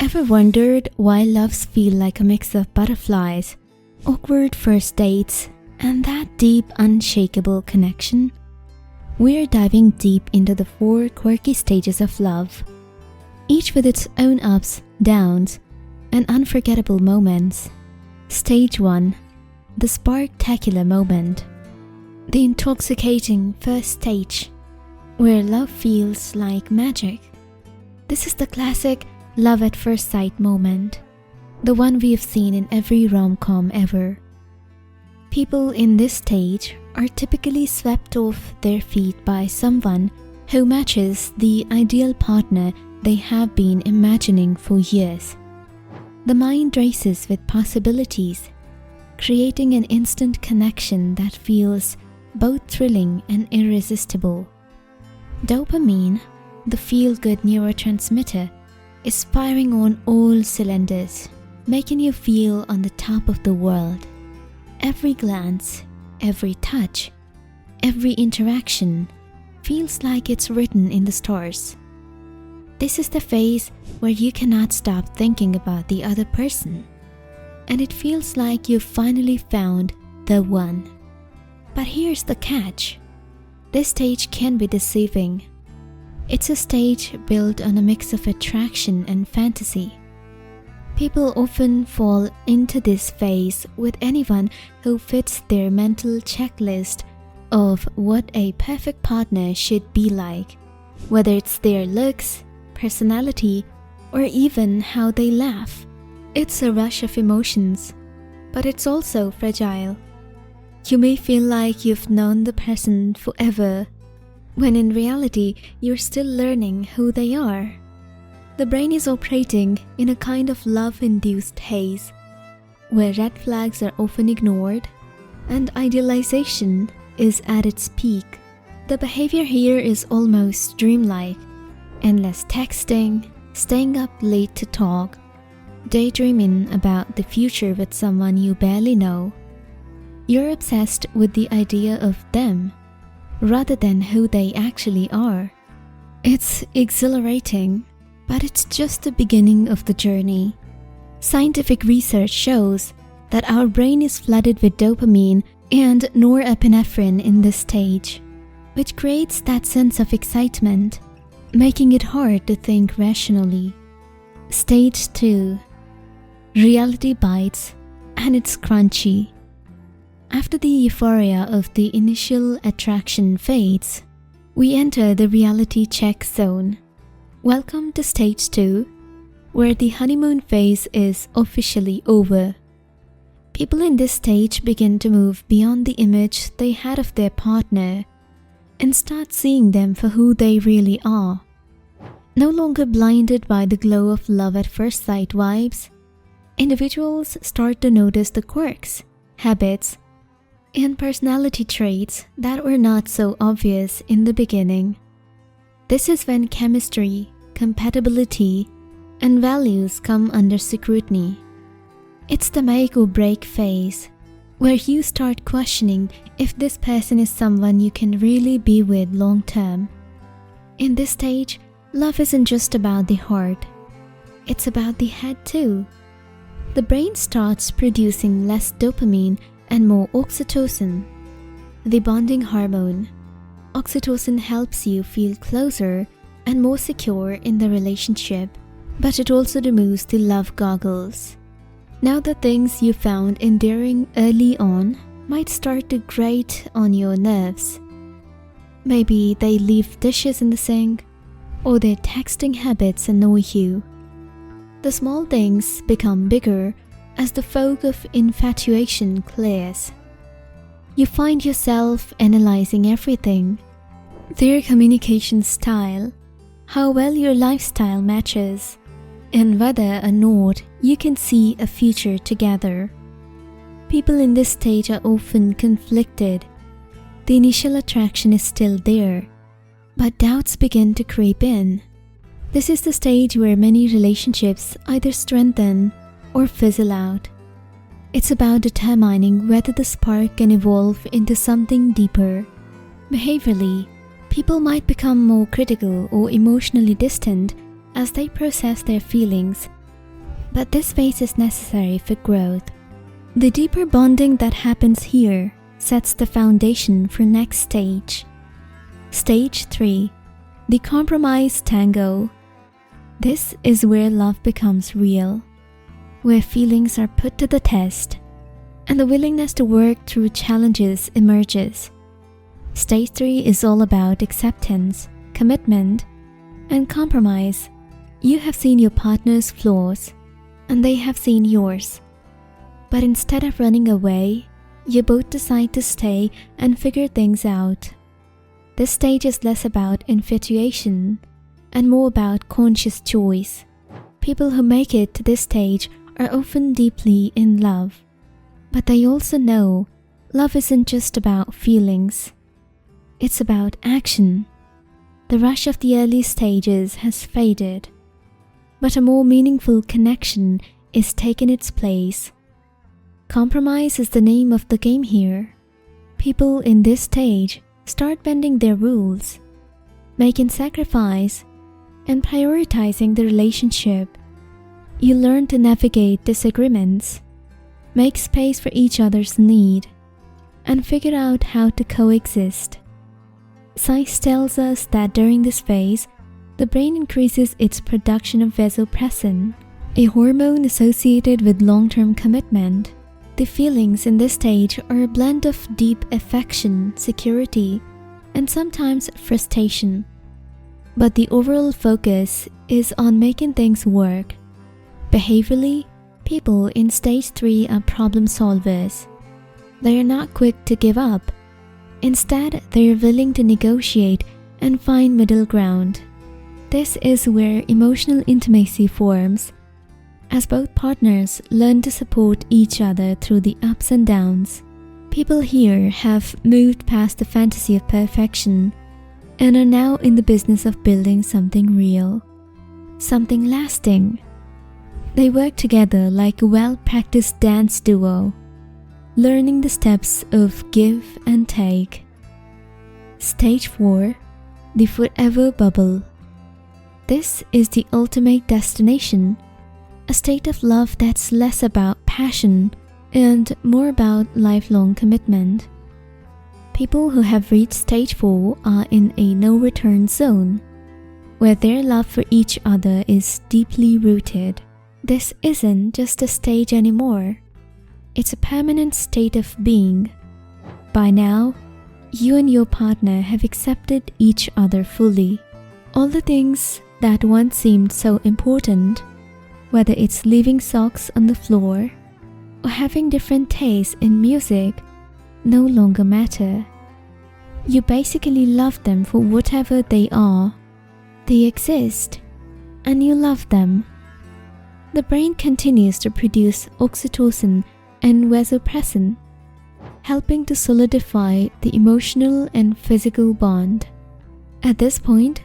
Ever wondered why loves feel like a mix of butterflies, awkward first dates, and that deep, unshakable connection? We're diving deep into the 4 quirky stages of love, each with its own ups, downs, and unforgettable moments. Stage 1. The spark-tacular moment. The intoxicating first stage, where love feels like magic. This is the classic love at first sight moment, the one we have seen in every rom-com ever. People in this stage are typically swept off their feet by someone who matches the ideal partner they have been imagining for years. The mind races with possibilities, creating an instant connection that feels both thrilling and irresistible. Dopamine, the feel-good neurotransmitter, is firing on all cylinders, making you feel on the top of the world. Every glance, every touch, every interaction feels like it's written in the stars. This is the phase where you cannot stop thinking about the other person, and it feels like you've finally found the one. But here's the catch. This stage can be deceiving. It's a stage built on a mix of attraction and fantasy. People often fall into this phase with anyone who fits their mental checklist of what a perfect partner should be like, whether it's their looks, personality, or even how they laugh. It's a rush of emotions, but it's also fragile. You may feel like you've known the person forever, when in reality, you're still learning who they are. The brain is operating in a kind of love-induced haze, where red flags are often ignored and idealization is at its peak. The behavior here is almost dreamlike. Endless texting, staying up late to talk, daydreaming about the future with someone you barely know. You're obsessed with the idea of them, rather than who they actually are. It's exhilarating, but it's just the beginning of the journey. Scientific research shows that our brain is flooded with dopamine and norepinephrine in this stage, which creates that sense of excitement, making it hard to think rationally. Stage 2. Reality bites, and it's crunchy. After the euphoria of the initial attraction fades, we enter the reality check zone. Welcome to stage 2, where the honeymoon phase is officially over. People in this stage begin to move beyond the image they had of their partner and start seeing them for who they really are. No longer blinded by the glow of love at first sight vibes, individuals start to notice the quirks, habits, and personality traits that were not so obvious in the beginning. This is when chemistry, compatibility, and values come under scrutiny. It's the make or break phase, where you start questioning if this person is someone you can really be with long term. In this stage, love isn't just about the heart, it's about the head too. The brain starts producing less dopamine and more oxytocin, the bonding hormone. Oxytocin helps you feel closer and more secure in the relationship, but it also removes the love goggles. Now the things you found endearing early on might start to grate on your nerves. Maybe they leave dishes in the sink, or their texting habits annoy you. The small things become bigger as the fog of infatuation clears. You find yourself analyzing everything: their communication style, how well your lifestyle matches, and whether or not you can see a future together. People in this stage are often conflicted. The initial attraction is still there, but doubts begin to creep in. This is the stage where many relationships either strengthen or fizzle out. It's about determining whether the spark can evolve into something deeper. Behaviorally, people might become more critical or emotionally distant as they process their feelings but this phase is necessary for growth. The deeper bonding that happens here sets the foundation for next stage. Stage 3. The compromise tango. This is where love becomes real, where feelings are put to the test, and the willingness to work through challenges emerges. Stage 3 is all about acceptance, commitment, and compromise. You have seen your partner's flaws, and they have seen yours. But instead of running away, you both decide to stay and figure things out. This stage is less about infatuation and more about conscious choice. People who make it to this stage are often deeply in love. But they also know love isn't just about feelings. It's about action. The rush of the early stages has faded, but a more meaningful connection is taking its place. Compromise is the name of the game here. People in this stage start bending their rules, making sacrifice, and prioritizing the relationship. You learn to navigate disagreements, make space for each other's need, and figure out how to coexist. Science tells us that during this phase, the brain increases its production of vasopressin, a hormone associated with long-term commitment. The feelings in this stage are a blend of deep affection, security, and sometimes frustration. But the overall focus is on making things work. Behaviorally, people in stage 3 are problem solvers. They are not quick to give up. Instead, they are willing to negotiate and find middle ground. This is where emotional intimacy forms, as both partners learn to support each other through the ups and downs. People here have moved past the fantasy of perfection and are now in the business of building something real, something lasting. They work together like a well-practiced dance duo, learning the steps of give and take. Stage 4. The forever bubble. This is the ultimate destination, a state of love that's less about passion and more about lifelong commitment. People who have reached stage 4 are in a no-return zone, where their love for each other is deeply rooted. This isn't just a stage anymore. It's a permanent state of being. By now, you and your partner have accepted each other fully. All the things that once seemed so important, whether it's leaving socks on the floor or having different tastes in music, no longer matter. You basically love them for whatever they are. They exist, and you love them. The brain continues to produce oxytocin and vasopressin, helping to solidify the emotional and physical bond. At this point,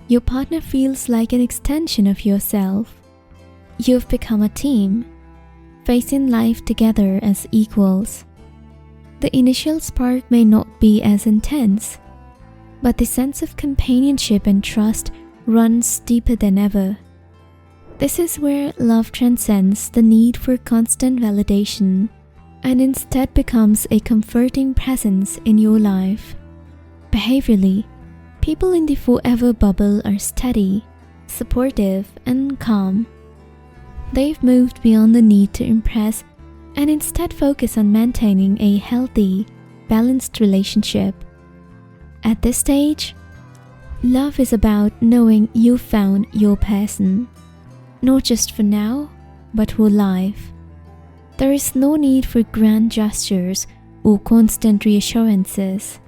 your partner feels like an extension of yourself. You've become a team, facing life together as equals. The initial spark may not be as intense, but the sense of companionship and trust runs deeper than ever. This is where love transcends the need for constant validation and instead becomes a comforting presence in your life. Behaviorally, people in the forever bubble are steady, supportive, and calm. They've moved beyond the need to impress and instead focus on maintaining a healthy, balanced relationship. At this stage, love is about knowing you've found your person, not just for now, but for life. There is no need for grand gestures or constant reassurances.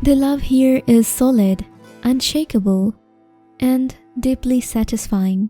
The love here is solid, unshakable, and deeply satisfying.